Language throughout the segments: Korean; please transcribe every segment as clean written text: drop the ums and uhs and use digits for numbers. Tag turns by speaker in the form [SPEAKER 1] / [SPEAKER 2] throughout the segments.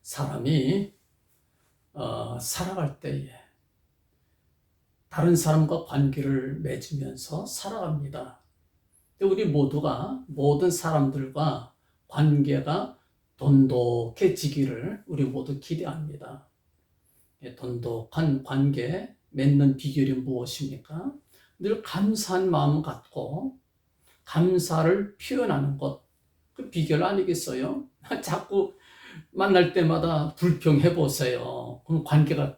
[SPEAKER 1] 사람이 살아갈 때에 다른 사람과 관계를 맺으면서 살아갑니다. 우리 모두가 모든 사람들과 관계가 돈독해지기를 우리 모두 기대합니다. 돈독한 관계 맺는 비결이 무엇입니까? 늘 감사한 마음 갖고 감사를 표현하는 것, 그 비결 아니겠어요? 자꾸 만날 때마다 불평해 보세요. 그럼 관계가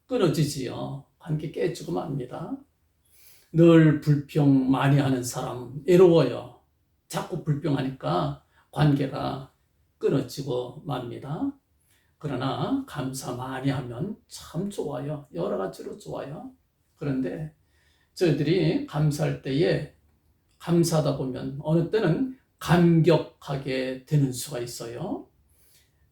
[SPEAKER 1] 끊어지지요. 관계 깨지고 맙니다. 늘 불평 많이 하는 사람 외로워요. 자꾸 불평하니까 관계가 끊어지고 맙니다. 그러나 감사 많이 하면 참 좋아요. 여러 가지로 좋아요. 그런데 저희들이 감사할 때에 감사하다 보면 어느 때는 감격하게 되는 수가 있어요.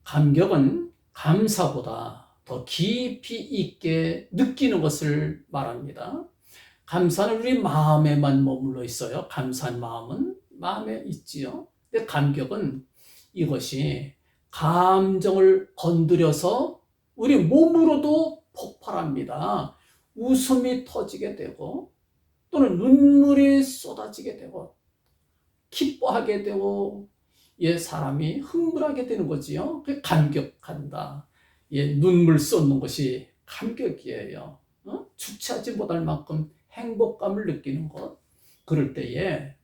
[SPEAKER 1] 감격은 감사보다 더 깊이 있게 느끼는 것을 말합니다. 감사는 우리 마음에만 머물러 있어요. 감사한 마음은 마음에 있지요. 근데 감격은 이것이 감정을 건드려서 우리 몸으로도 폭발합니다. 웃음이 터지게 되고 또는 눈물이 쏟아지게 되고 기뻐하게 되고 사람이 흥분하게 되는 거지요. 그 감격한다. 눈물 쏟는 것이 감격이에요. 주체하지 못할 만큼 행복감을 느끼는 것. 그럴 때에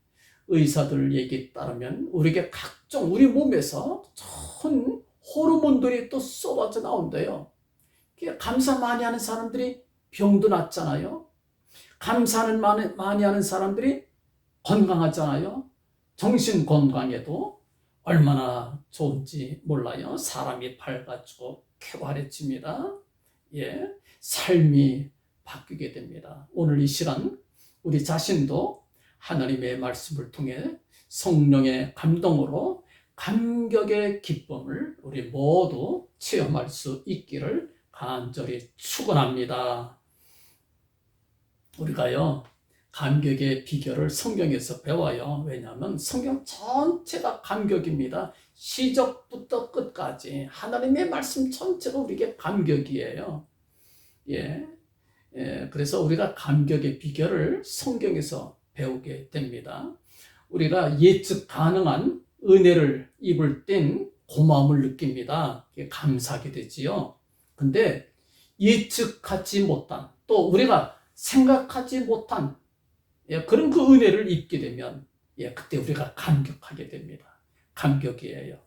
[SPEAKER 1] 의사들 얘기에 따르면 우리에게 각종 우리 몸에서 좋은 호르몬들이 또 쏟아져 나온대요. 감사 많이 하는 사람들이 병도 낫잖아요. 감사는 많이 하는 사람들이 건강하잖아요. 정신 건강에도 얼마나 좋은지 몰라요. 사람이 밝아지고 쾌활해집니다. 삶이 바뀌게 됩니다. 오늘 이 시간 우리 자신도 하나님의 말씀을 통해 성령의 감동으로 감격의 기쁨을 우리 모두 체험할 수 있기를 간절히 축원합니다. 우리가요, 감격의 비결을 성경에서 배워요. 왜냐하면 성경 전체가 감격입니다. 시작부터 끝까지 하나님의 말씀 전체가 우리에게 감격이에요. 그래서 우리가 감격의 비결을 성경에서 배우게 됩니다. 우리가 예측 가능한 은혜를 입을 땐 고마움을 느낍니다. 감사하게 되지요. 근데 예측하지 못한 또 우리가 생각하지 못한 그런 그 은혜를 입게 되면 그때 우리가 감격하게 됩니다. 감격이에요.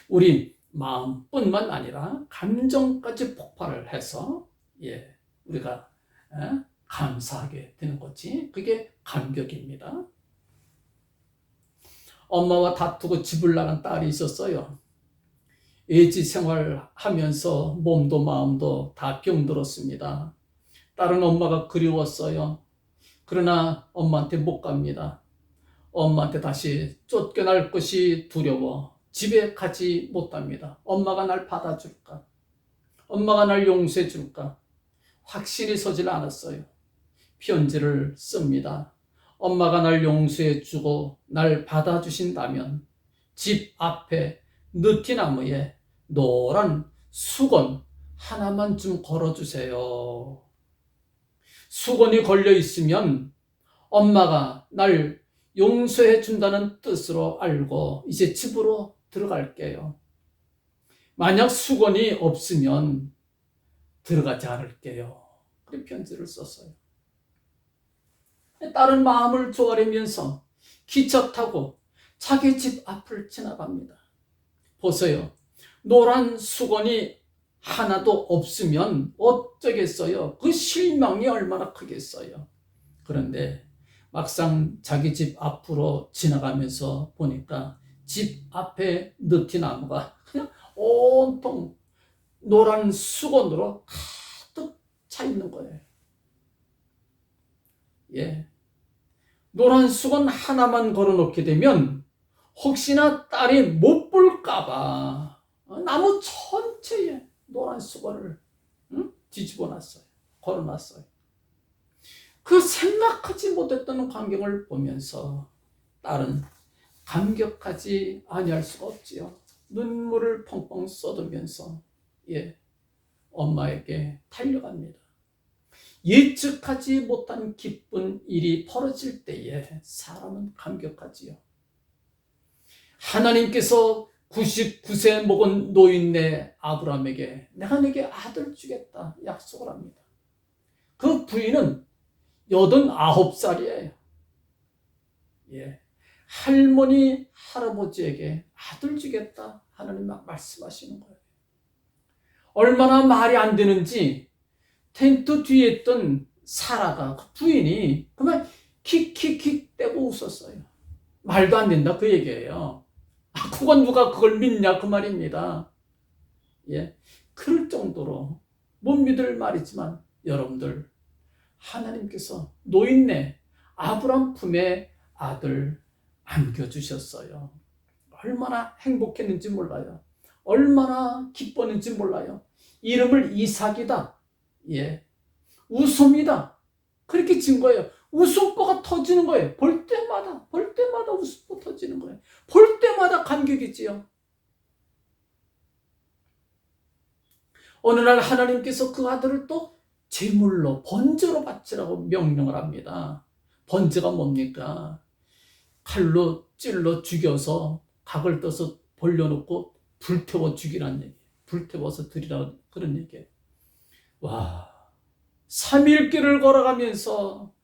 [SPEAKER 1] 우리 마음뿐만 아니라 감정까지 폭발을 해서 우리가 감사하게 되는 거지. 그게 감격입니다. 엄마와 다투고 집을 나간 딸이 있었어요. 애지 생활하면서 몸도 마음도 다 병들었습니다. 딸은 엄마가 그리웠어요. 그러나 엄마한테 못 갑니다. 엄마한테 다시 쫓겨날 것이 두려워 집에 가지 못합니다. 엄마가 날 받아줄까? 엄마가 날 용서해 줄까? 확신이 서질 않았어요. 편지를 씁니다. 엄마가 날 용서해 주고 날 받아주신다면 집 앞에 느티나무에 노란 수건 하나만 좀 걸어주세요. 수건이 걸려 있으면 엄마가 날 용서해 준다는 뜻으로 알고 이제 집으로 들어갈게요. 만약 수건이 없으면 들어가지 않을게요. 그렇게 편지를 썼어요. 딸은 마음을 조아리면서 기차 타고 자기 집 앞을 지나갑니다. 보세요. 노란 수건이 하나도 없으면 어쩌겠어요? 그 실망이 얼마나 크겠어요? 그런데 막상 자기 집 앞으로 지나가면서 보니까 집 앞에 느티나무가 그냥 온통 노란 수건으로 가득 차 있는 거예요. 노란 수건 하나만 걸어놓게 되면 혹시나 딸이 못 볼까봐 나무 전체에 노란 수건을 뒤집어 놨어요. 걸어놨어요. 그 생각하지 못했던 광경을 보면서 딸은 감격하지 아니할 수가 없지요. 눈물을 펑펑 쏟으면서 엄마에게 달려갑니다. 예측하지 못한 기쁜 일이 벌어질 때에 사람은 감격하지요. 하나님께서 99세 먹은 노인네 아브라함에게 내가 네게 아들 주겠다 약속을 합니다. 그 부인은 89살이에요. 할머니, 할아버지에게 아들 주겠다 하나님 막 말씀하시는 거예요. 얼마나 말이 안 되는지 텐트 뒤에 있던 사라가, 그 부인이 그만 킥킥킥 떼고 웃었어요. 말도 안 된다 그 얘기예요. 그건 누가 그걸 믿냐 그 말입니다. 그럴 정도로 못 믿을 말이지만 여러분들, 하나님께서 노인네 아브람 품에 아들 안겨주셨어요. 얼마나 행복했는지 몰라요. 얼마나 기뻤는지 몰라요. 이름을 이삭이다. 웃음이다. 그렇게 진 거예요. 웃음보가 터지는 거예요. 볼 때마다 웃음보 터지는 거예요. 볼 때마다 감격이지요. 어느 날 하나님께서 그 아들을 또 제물로 번제로 바치라고 명령을 합니다. 번제가 뭡니까? 칼로 찔러 죽여서 각을 떠서 벌려놓고 불태워 죽이라는 얘기, 불태워서 드리라 그런 얘기예요. 와, 3일 길을 걸어가면서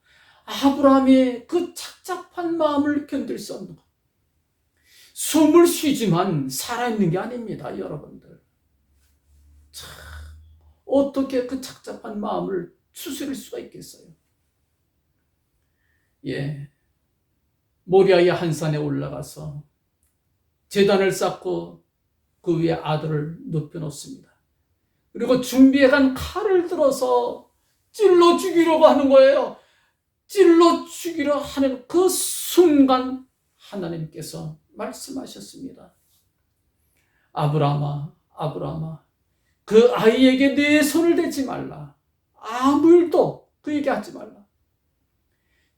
[SPEAKER 1] 아브라함이 그 착잡한 마음을 견딜 수 없는 것. 숨을 쉬지만 살아있는 게 아닙니다, 여러분들. 참, 어떻게 그 착잡한 마음을 추스릴 수가 있겠어요? 모리아의 한 산에 올라가서 제단을 쌓고 그 위에 아들을 눕혀놓습니다. 그리고 준비해간 칼을 들어서 찔러 죽이려고 하는 거예요. 찔러 죽이려 하는 그 순간 하나님께서 말씀하셨습니다. 아브라함아, 아브라함아, 그 아이에게 내 손을 대지 말라. 아무 일도 그에게 하지 말라.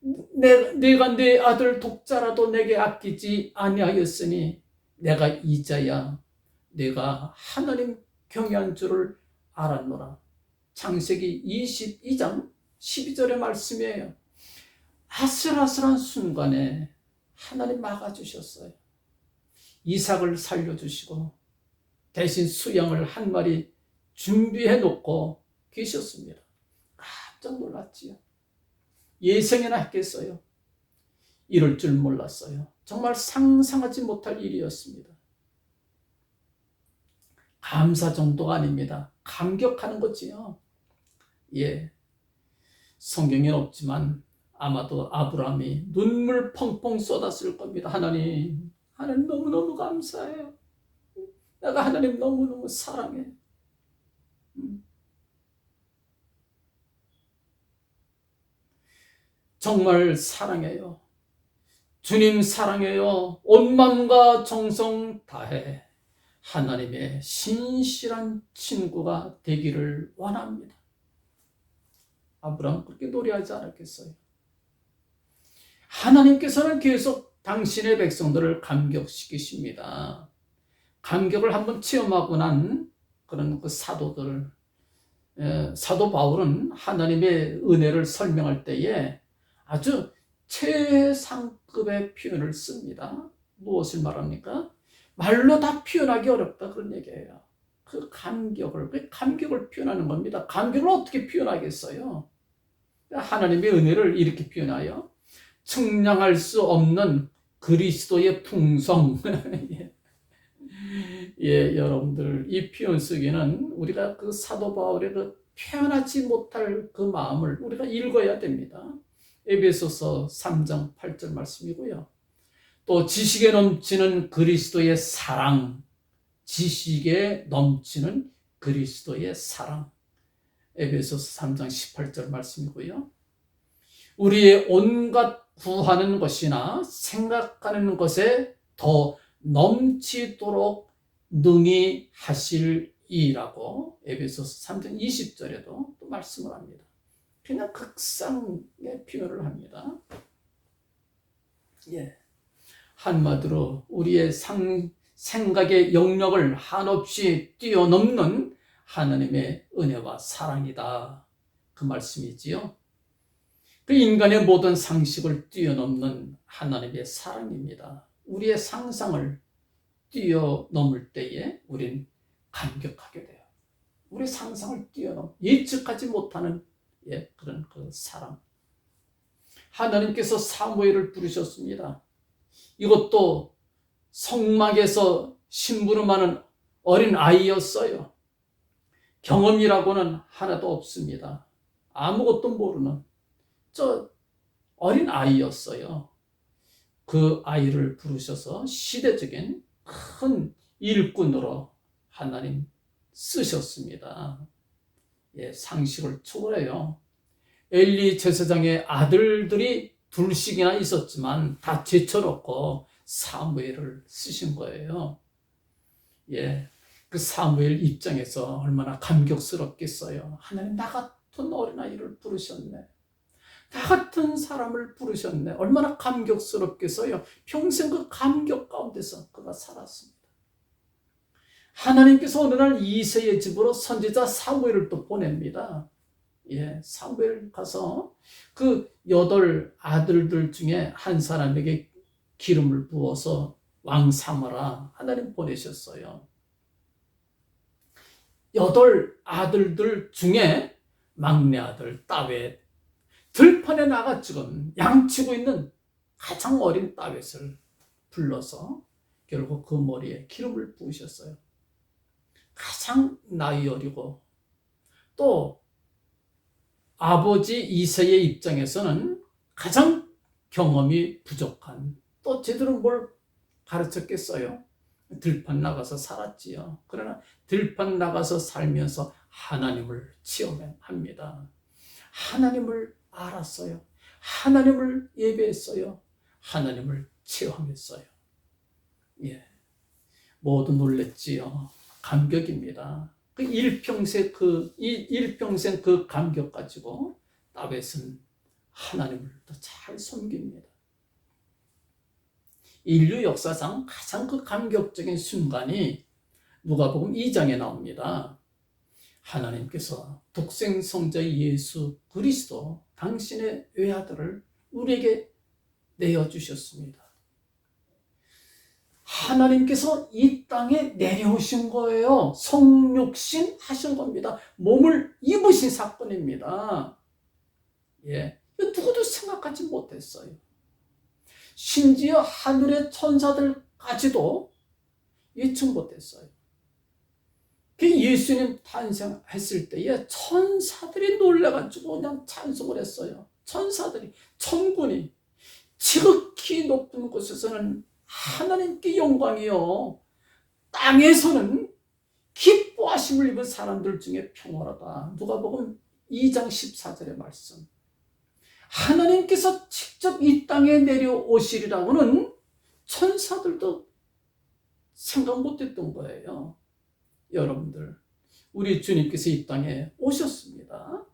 [SPEAKER 1] 내가 내 아들 독자라도 내게 아끼지 아니하였으니 내가 이자야 내가 하나님 경외한 줄을 알았노라. 창세기 22장 12절의 말씀이에요. 아슬아슬한 순간에 하나님 막아주셨어요. 이삭을 살려주시고 대신 수양을 한 마리 준비해 놓고 계셨습니다. 깜짝 놀랐지요. 예상이나 했겠어요? 이럴 줄 몰랐어요. 정말 상상하지 못할 일이었습니다. 감사 정도가 아닙니다. 감격하는 거지요. 성경에는 없지만 아마도 아브라함이 눈물 펑펑 쏟았을 겁니다. 하나님 너무너무 감사해요. 내가 하나님 너무너무 사랑해. 정말 사랑해요. 주님 사랑해요. 온 마음과 정성 다해 하나님의 신실한 친구가 되기를 원합니다. 아브라함 그렇게 노래하지 않았겠어요? 하나님께서는 계속 당신의 백성들을 감격시키십니다. 감격을 한번 체험하고 난 그런 그 사도들, 사도 바울은 하나님의 은혜를 설명할 때에 아주 최상급의 표현을 씁니다. 무엇을 말합니까? 말로 다 표현하기 어렵다 그런 얘기예요. 그 감격을 표현하는 겁니다. 감격을 어떻게 표현하겠어요? 하나님의 은혜를 이렇게 표현하여 측량할 수 없는 그리스도의 풍성. 여러분들 이 표현 쓰기는 우리가 그 사도 바울의 그 표현하지 못할 그 마음을 우리가 읽어야 됩니다. 에베소서 3장 8절 말씀이고요. 또 지식에 넘치는 그리스도의 사랑, 지식에 넘치는 그리스도의 사랑. 에베소서 3장 18절 말씀이고요. 우리의 온갖 구하는 것이나 생각하는 것에 더 넘치도록 능히 하실 이라고 에베소서 3장 20절에도 또 말씀을 합니다. 그냥 극상의 표현을 합니다. 한마디로 우리의 생각의 영역을 한없이 뛰어넘는 하나님의 은혜와 사랑이다. 그 말씀이지요. 그 인간의 모든 상식을 뛰어넘는 하나님의 사랑입니다. 우리의 상상을 뛰어넘을 때에 우린 감격하게 돼요. 우리 상상을 뛰어넘 예측하지 못하는 그런 그 사랑. 하나님께서 사무엘을 부르셨습니다. 이것도 성막에서 심부름하는 어린 아이였어요. 경험이라고는 하나도 없습니다. 아무것도 모르는 저 어린 아이였어요. 그 아이를 부르셔서 시대적인 큰 일꾼으로 하나님 쓰셨습니다. 상식을 초월해요. 엘리 제사장의 아들들이 둘씩이나 있었지만 다 제쳐놓고 사무엘을 쓰신 거예요. 그 사무엘 입장에서 얼마나 감격스럽겠어요. 하나님, 나 같은 어린아이를 부르셨네. 나 같은 사람을 부르셨네. 얼마나 감격스럽겠어요. 평생 그 감격 가운데서 그가 살았습니다. 하나님께서 어느 날 이새의 집으로 선지자 사무엘을 또 보냅니다. 사무엘 가서 그 8 아들들 중에 한 사람에게 기름을 부어서 왕 삼으라 하나님 보내셨어요. 8 아들들 중에 막내 아들 다윗, 들판에 나가 지금 양치고 있는 가장 어린 다윗을 불러서 결국 그 머리에 기름을 부으셨어요. 가장 나이 어리고 또 아버지 이새의 입장에서는 가장 경험이 부족한, 또 제대로 뭘 가르쳤겠어요? 들판 나가서 살았지요. 그러나 들판 나가서 살면서 하나님을 체험합니다. 하나님을 알았어요. 하나님을 예배했어요. 하나님을 체험했어요. 모두 놀랬지요. 감격입니다. 그 일평생 그 감격 가지고 다윗은 하나님을 더 잘 섬깁니다. 인류 역사상 가장 그 감격적인 순간이 누가복음 2장에 나옵니다. 하나님께서 독생성자 예수 그리스도 당신의 외아들을 우리에게 내어주셨습니다. 하나님께서 이 땅에 내려오신 거예요. 성육신 하신 겁니다. 몸을 입으신 사건입니다. 누구도 생각하지 못했어요. 심지어 하늘의 천사들까지도 예측 못했어요. 예수님 탄생했을 때에 천사들이 놀라가지고 그냥 찬송을 했어요. 천사들이, 천군이 지극히 높은 곳에서는 하나님께 영광이요, 땅에서는 기뻐하심을 입은 사람들 중에 평화로다. 누가복음 2장 14절의 말씀. 하나님께서 직접 이 땅에 내려오시리라고는 천사들도 생각 못했던 거예요. 여러분들, 우리 주님께서 이 땅에 오셨습니다.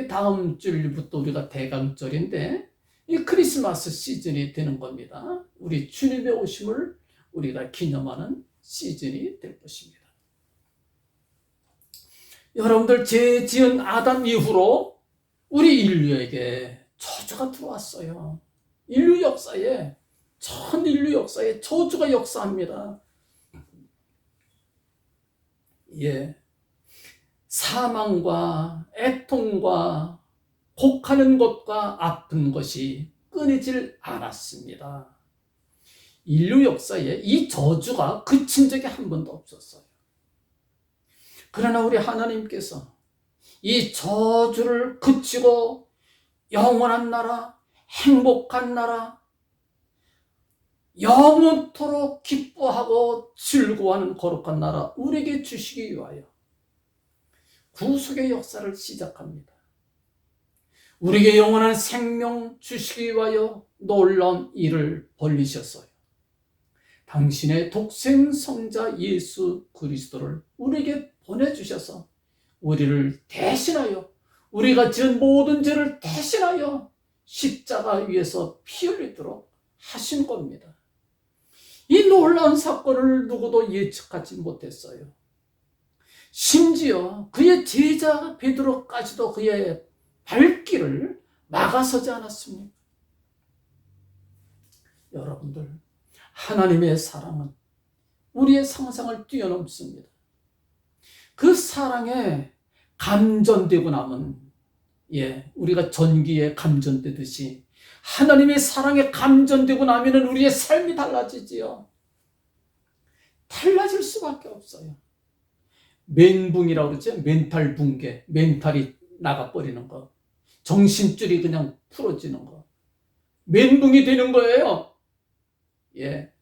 [SPEAKER 1] 다음 주일부터 우리가 대강절인데 이 크리스마스 시즌이 되는 겁니다. 우리 주님의 오심을 우리가 기념하는 시즌이 될 것입니다. 여러분들, 죄 지은 아담 이후로 우리 인류에게 저주가 들어왔어요. 인류 역사에, 전 인류 역사에 저주가 역사합니다. 사망과 애통과 곡하는 것과 아픈 것이 끊이질 않았습니다. 인류 역사에 이 저주가 그친 적이 한 번도 없었어요. 그러나 우리 하나님께서 이 저주를 그치고 영원한 나라, 행복한 나라, 영원토록 기뻐하고 즐거워하는 거룩한 나라 우리에게 주시기 위하여 구속의 역사를 시작합니다. 우리에게 영원한 생명 주시기 위하여 놀라운 일을 벌리셨어요. 당신의 독생성자 예수 그리스도를 우리에게 보내주셔서 우리를 대신하여, 우리가 지은 모든 죄를 대신하여 십자가 위에서 피 흘리도록 하신 겁니다. 이 놀라운 사건을 누구도 예측하지 못했어요. 심지어 그의 제자 베드로까지도 그의 발길을 막아서지 않았습니까? 여러분들, 하나님의 사랑은 우리의 상상을 뛰어넘습니다. 그 사랑에 감전되고 나면, 우리가 전기에 감전되듯이 하나님의 사랑에 감전되고 나면 우리의 삶이 달라지지요. 달라질 수밖에 없어요. 멘붕이라고 그러죠. 멘탈 붕괴, 멘탈이 나가버리는 거, 정신줄이 그냥 풀어지는 거, 멘붕이 되는 거예요.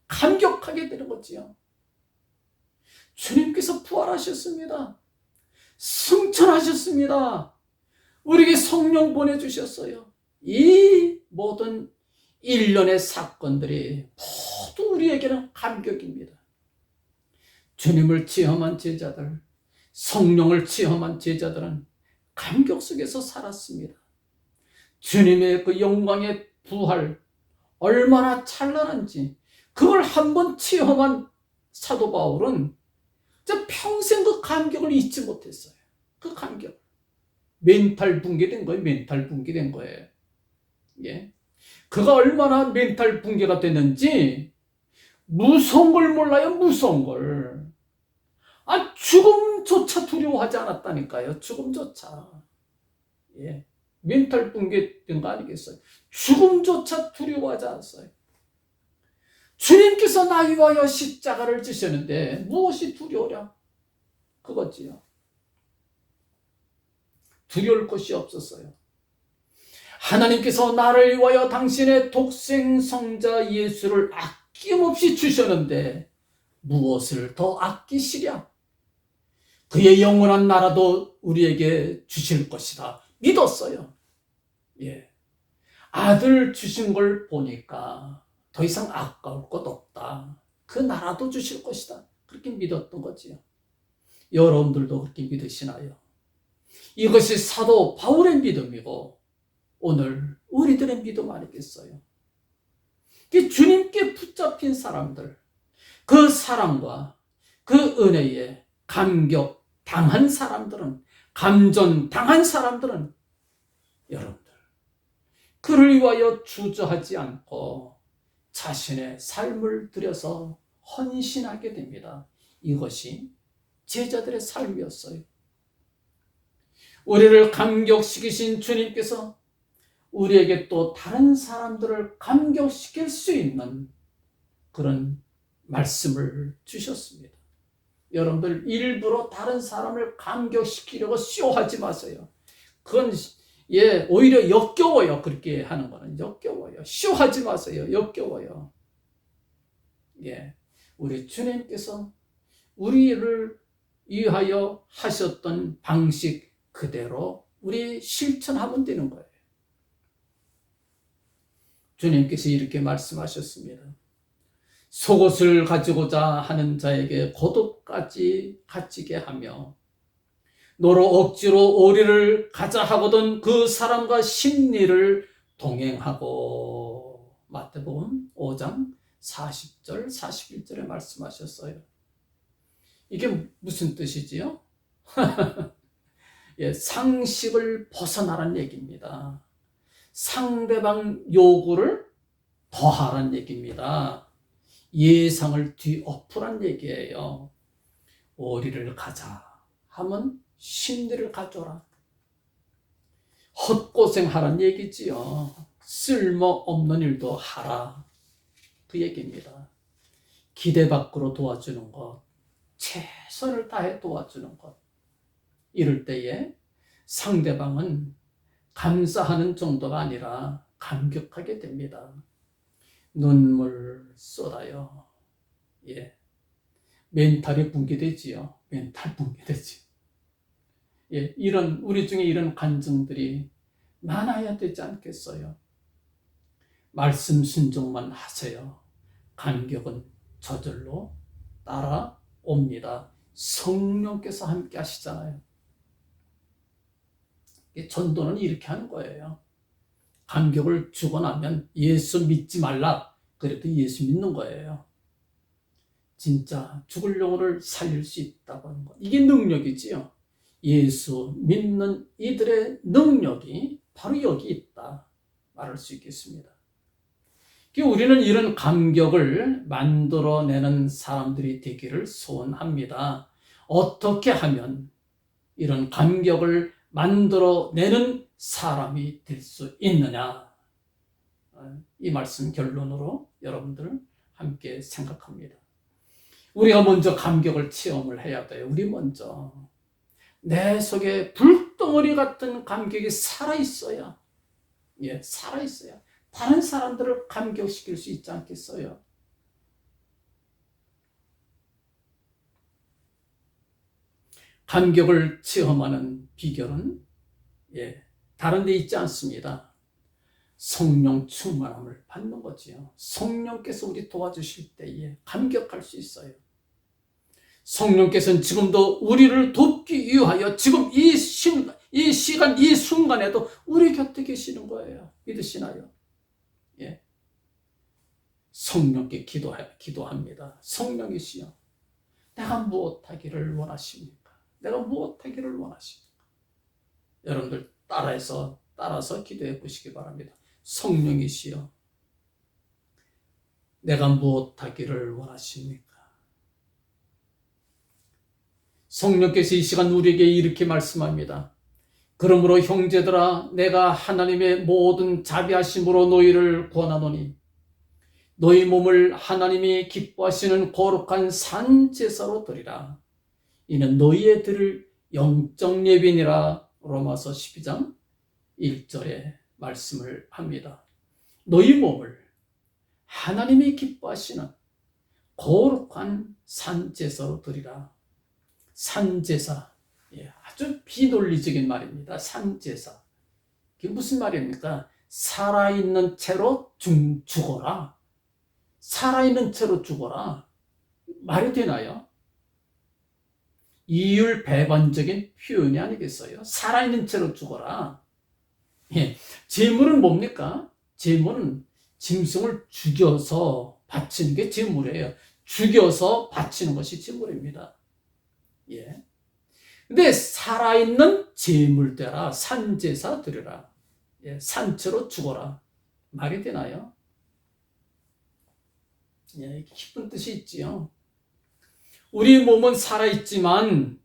[SPEAKER 1] 감격하게 되는 거지요. 주님께서 부활하셨습니다. 승천하셨습니다. 우리에게 성령 보내주셨어요. 이 모든 일련의 사건들이 모두 우리에게는 감격입니다. 주님을 체험한 제자들, 성령을 체험한 제자들은 감격 속에서 살았습니다. 주님의 그 영광의 부활, 얼마나 찬란한지 그걸 한번 체험한 사도 바울은 평생 그 감격을 잊지 못했어요. 그 감격. 멘탈 붕괴된 거예요. 멘탈 붕괴된 거예요. 그가 얼마나 멘탈 붕괴가 됐는지 무서운 걸 몰라요. 무서운 걸. 죽음조차 두려워하지 않았다니까요. 죽음조차. 멘탈 붕괴된 거 아니겠어요? 죽음조차 두려워하지 않았어요. 주님께서 나 위하여 십자가를 지셨는데 무엇이 두려우랴? 그거지요. 두려울 것이 없었어요. 하나님께서 나를 위하여 당신의 독생 성자 예수를 아낌없이 주셨는데 무엇을 더 아끼시랴? 그의 영원한 나라도 우리에게 주실 것이다. 믿었어요. 아들 주신 걸 보니까 더 이상 아까울 것 없다. 그 나라도 주실 것이다. 그렇게 믿었던 거지요. 여러분들도 그렇게 믿으시나요? 이것이 사도 바울의 믿음이고 오늘 우리들의 믿음 아니겠어요? 주님께 붙잡힌 사람들, 그 사랑과 그 은혜에 감격 당한 사람들은, 감전 당한 사람들은 여러분들 그를 위하여 주저하지 않고 자신의 삶을 들여서 헌신하게 됩니다. 이것이 제자들의 삶이었어요. 우리를 감격시키신 주님께서 우리에게 또 다른 사람들을 감격시킬 수 있는 그런 말씀을 주셨습니다. 여러분들 일부러 다른 사람을 감격시키려고 쇼하지 마세요. 그건 오히려 역겨워요. 그렇게 하는 거는 역겨워요. 쇼하지 마세요. 역겨워요. 우리 주님께서 우리를 위하여 하셨던 방식 그대로 우리 실천하면 되는 거예요. 주님께서 이렇게 말씀하셨습니다. 속옷을 가지고자 하는 자에게 겉옷까지 갖추게 하며 너로 억지로 오리를 가자 하거든 그 사람과 심리를 동행하고. 마태복음 5장 40절 41절에 말씀하셨어요. 이게 무슨 뜻이지요? 상식을 벗어나란 얘기입니다. 상대방 요구를 더하란 얘기입니다. 예상을 뒤엎으란 얘기예요. 오리를 가자 하면 심리를 가져라. 헛고생하란 얘기지요. 쓸모없는 일도 하라. 그 얘기입니다. 기대 밖으로 도와주는 것, 최선을 다해 도와주는 것. 이럴 때에 상대방은 감사하는 정도가 아니라 감격하게 됩니다. 눈물 쏟아요. 멘탈이 붕괴되지요. 멘탈 붕괴되지. 우리 중에 이런 감정들이 많아야 되지 않겠어요? 말씀 순종만 하세요. 감격은 저절로 따라옵니다. 성령께서 함께 하시잖아요. 전도는 이렇게 하는 거예요. 감격을 주고 나면 예수 믿지 말라. 그래도 예수 믿는 거예요. 진짜 죽을 영혼을 살릴 수 있다고 하는 것. 이게 능력이지요. 예수 믿는 이들의 능력이 바로 여기 있다 말할 수 있겠습니다. 우리는 이런 감격을 만들어내는 사람들이 되기를 소원합니다. 어떻게 하면 이런 감격을 만들어내는 사람이 될 수 있느냐? 이 말씀 결론으로 여러분들 함께 생각합니다. 우리가 먼저 감격을 체험을 해야 돼요. 우리 먼저. 내 속에 불덩어리 같은 감격이 살아있어야, 살아있어야 다른 사람들을 감격시킬 수 있지 않겠어요? 감격을 체험하는 비결은 다른 데 있지 않습니다. 성령 충만함을 받는 거지요. 성령께서 우리 도와주실 때에 감격할 수 있어요. 성령께서는 지금도 우리를 돕기 위하여 지금 이 시간, 이 순간에도 우리 곁에 계시는 거예요. 믿으시나요? 성령께 기도합니다. 성령이시여, 내가 무엇하기를 원하십니까? 내가 무엇하기를 원하십니까? 여러분들 따라서 기도해 보시기 바랍니다. 성령이시여, 내가 무엇하기를 원하십니까? 성령께서 이 시간 우리에게 이렇게 말씀합니다. 그러므로 형제들아, 내가 하나님의 모든 자비하심으로 너희를 권하노니 너희 몸을 하나님이 기뻐하시는 거룩한 산제사로 드리라. 이는 너희의 드릴 영적 예배니라. 로마서 12장 1절에 말씀을 합니다. 너희 몸을 하나님이 기뻐하시는 거룩한 산제사로 드리라. 산제사, 아주 비논리적인 말입니다. 산제사. 그게 무슨 말입니까? 살아있는 채로 죽어라. 살아있는 채로 죽어라. 말이 되나요? 이율배반적인 표현이 아니겠어요? 살아있는 채로 죽어라. 제물은 뭡니까? 제물은 짐승을 죽여서 바치는 게 제물이에요. 죽여서 바치는 것이 제물입니다. 근데 살아있는 제물 되라. 산제사 드려라. 산채로 죽어라. 말이 되나요? 깊은 뜻이 있지요. 우리 몸은 살아있지만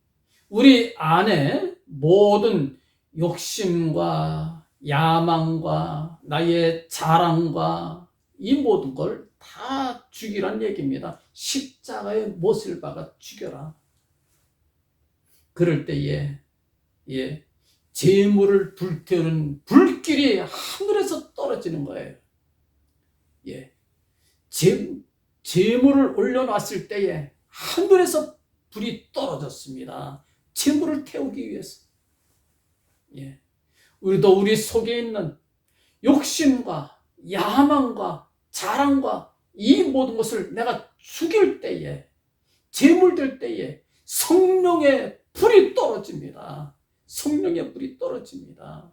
[SPEAKER 1] 우리 안에 모든 욕심과 야망과 나의 자랑과 이 모든 걸 다 죽이란 얘기입니다. 십자가의 못을 박아 죽여라. 그럴 때에 재물을 불태우는 불길이 하늘에서 떨어지는 거예요. 재물을 올려놨을 때에 하늘에서 불이 떨어졌습니다. 재물을 태우기 위해서. 우리도 우리 속에 있는 욕심과 야망과 자랑과 이 모든 것을 내가 죽일 때에, 재물될 때에 성령의 불이 떨어집니다. 성령의 불이 떨어집니다.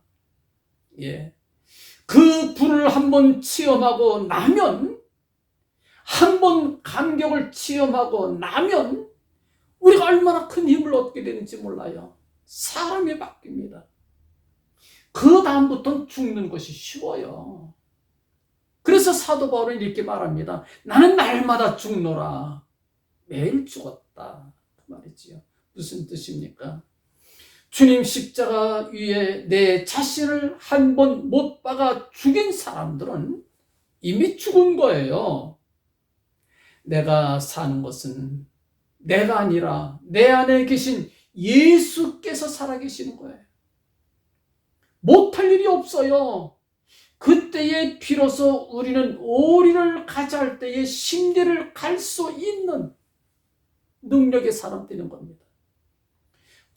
[SPEAKER 1] 그 불을 한번 체험하고 나면, 한번 감격을 체험하고 나면 우리가 얼마나 큰 힘을 얻게 되는지 몰라요. 사람이 바뀝니다. 그 다음부터는 죽는 것이 쉬워요. 그래서 사도 바울은 이렇게 말합니다. 나는 날마다 죽노라. 매일 죽었다. 그 말이지요. 무슨 뜻입니까? 주님 십자가 위에 내 자신을 한 번 못 박아 죽인 사람들은 이미 죽은 거예요. 내가 사는 것은 내가 아니라 내 안에 계신 예수께서 살아계시는 거예요. 못할 일이 없어요. 그때에 비로소 우리는 오리를 가져갈 때에 심리를 갈 수 있는 능력의 사람 되는 겁니다.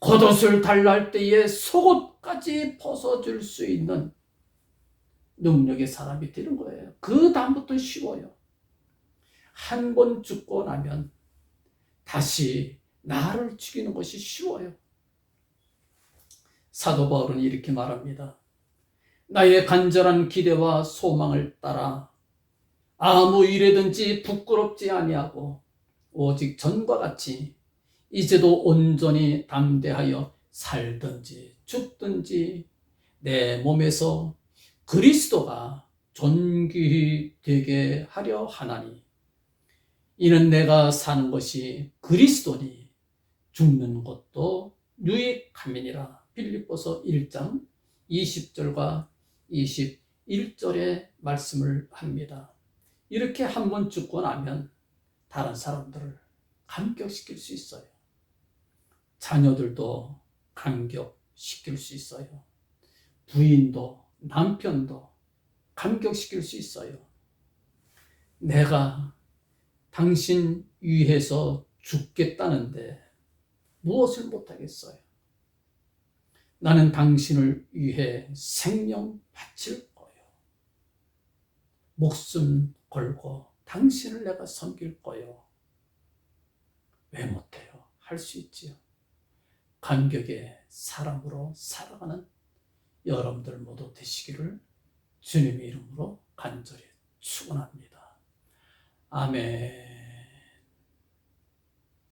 [SPEAKER 1] 겉옷을 달랄 때에 속옷까지 벗어줄 수 있는 능력의 사람이 되는 거예요. 그 다음부터 쉬워요. 한 번 죽고 나면 다시 나를 죽이는 것이 쉬워요. 사도 바울은 이렇게 말합니다. 나의 간절한 기대와 소망을 따라 아무 일에든지 부끄럽지 아니하고 오직 전과 같이 이제도 온전히 담대하여 살든지 죽든지 내 몸에서 그리스도가 존귀히 되게 하려 하나니 이는 내가 사는 것이 그리스도니 죽는 것도 유익함이니라. 빌립보서 1장 20절과 21절의 말씀을 합니다. 이렇게 한번 죽고 나면 다른 사람들을 감격시킬 수 있어요. 자녀들도 감격시킬 수 있어요. 부인도 남편도 감격시킬 수 있어요. 내가 당신 위해서 죽겠다는데 무엇을 못하겠어요? 나는 당신을 위해 생명 바칠 거예요. 목숨 걸고 당신을 내가 섬길 거예요. 왜 못해요? 할 수 있지요. 감격의 사람으로 살아가는 여러분들 모두 되시기를 주님의 이름으로 간절히 축원합니다. 아멘.